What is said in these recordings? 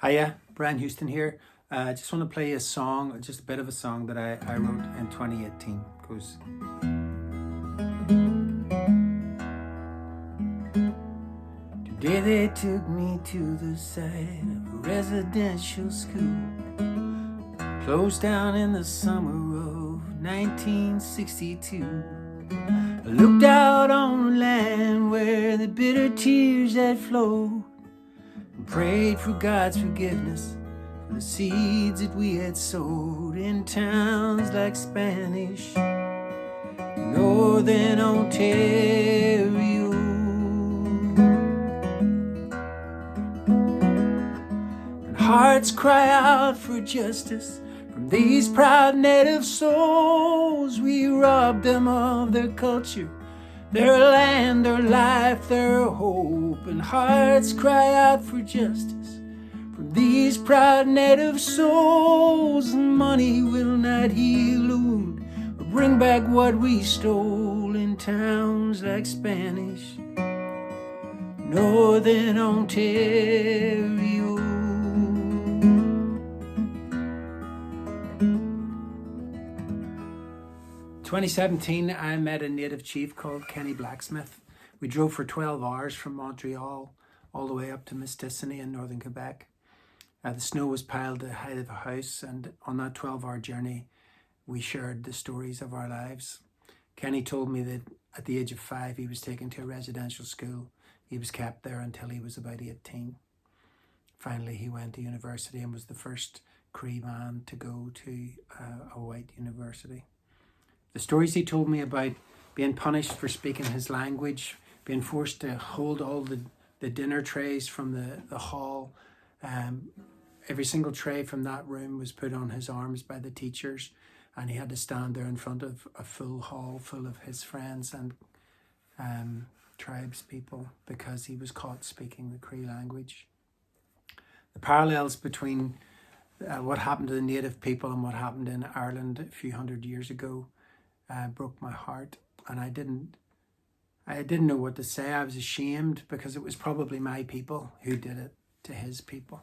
Hiya, Brian Houston here. I just want to play a song, just a bit of a song that I wrote in 2018. It goes, today they took me to the site of a residential school, closed down in the summer of 1962. I looked out on the land where the bitter tears had flowed, and prayed for God's forgiveness for the seeds that we had sowed in towns like Spanish, Northern Ontario. And hearts cry out for justice from these proud native souls. We robbed them of their culture, their land, their life, their hope. And hearts cry out for justice from these proud native souls. And money will not heal the wound or bring back what we stole in towns like Spanish, Northern Ontario. 2017, I met a native chief called Kenny Blacksmith. We drove for 12 hours from Montreal all the way up to Mistissini in northern Quebec. The snow was piled to the height of a house, and on that 12-hour journey, we shared the stories of our lives. Kenny told me that at the age of 5, he was taken to a residential school. He was kept there until he was about 18. Finally, he went to university and was the first Cree man to go to a white university. The stories he told me about being punished for speaking his language, being forced to hold all the dinner trays from the hall. Every single tray from that room was put on his arms by the teachers, and he had to stand there in front of a full hall full of his friends and tribes people because he was caught speaking the Cree language. The parallels between what happened to the native people and what happened in Ireland a few hundred years ago broke my heart, and I didn't know what to say. I was ashamed because it was probably my people who did it to his people.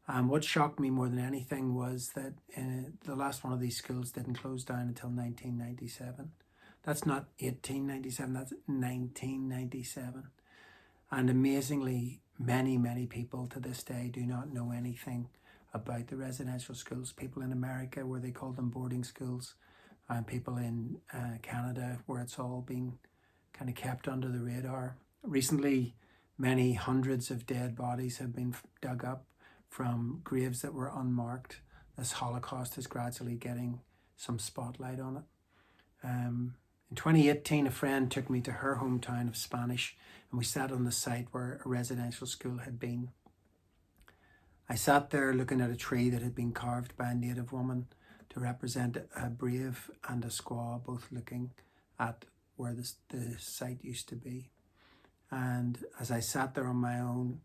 What shocked me more than anything was that the last one of these schools didn't close down until 1997. That's not 1897, that's 1997. And amazingly, many people to this day do not know anything about the residential schools. People in America, where they call them boarding schools, and people in Canada, where it's all been kind of kept under the radar. Recently, many hundreds of dead bodies have been dug up from graves that were unmarked. This Holocaust is gradually getting some spotlight on it. In 2018, a friend took me to her hometown of Spanish, and we sat on the site where a residential school had been. I sat there looking at a tree that had been carved by a native woman to represent a brave and a squaw, both looking at where the site used to be. And as I sat there on my own,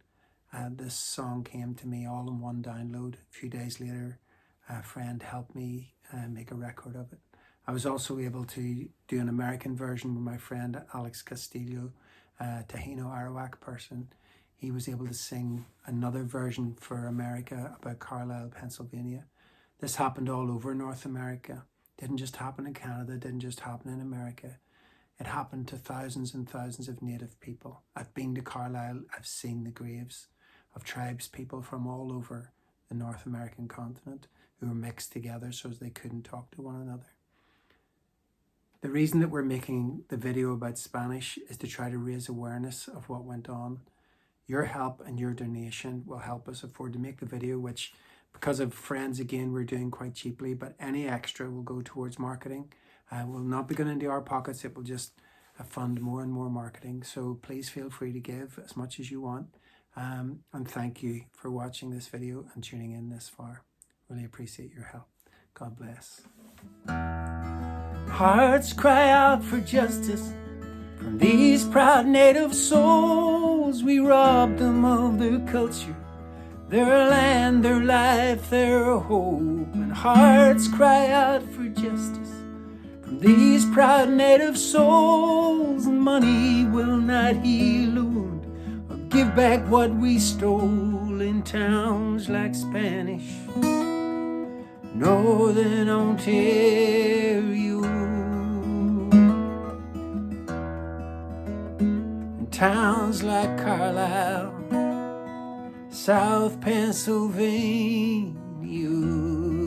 this song came to me all in one download. A few days later, a friend helped me make a record of it. I was also able to do an American version with my friend Alex Castillo, a Taino Arawak person. He was able to sing another version for America about Carlisle, Pennsylvania. This happened all over North America. Didn't just happen in Canada, didn't just happen in America. It happened to thousands and thousands of native people. I've been to Carlisle, I've seen the graves of tribes people from all over the North American continent who were mixed together so as they couldn't talk to one another. The reason that we're making the video about Spanish is to try to raise awareness of what went on. Your help and your donation will help us afford to make the video, which, because of friends, again, we're doing quite cheaply, but any extra will go towards marketing. Will not be going into our pockets. It will just fund more and more marketing. So please feel free to give as much as you want. And thank you for watching this video and tuning in this far. Really appreciate your help. God bless. Hearts cry out for justice from these proud native souls. We robbed them of their culture, their land, their life, their hope. And hearts cry out for justice from these proud native souls. And money will not heal the wound or give back what we stole people in towns like Spanish, Northern Ontario, and towns like Carlisle, South Pennsylvania.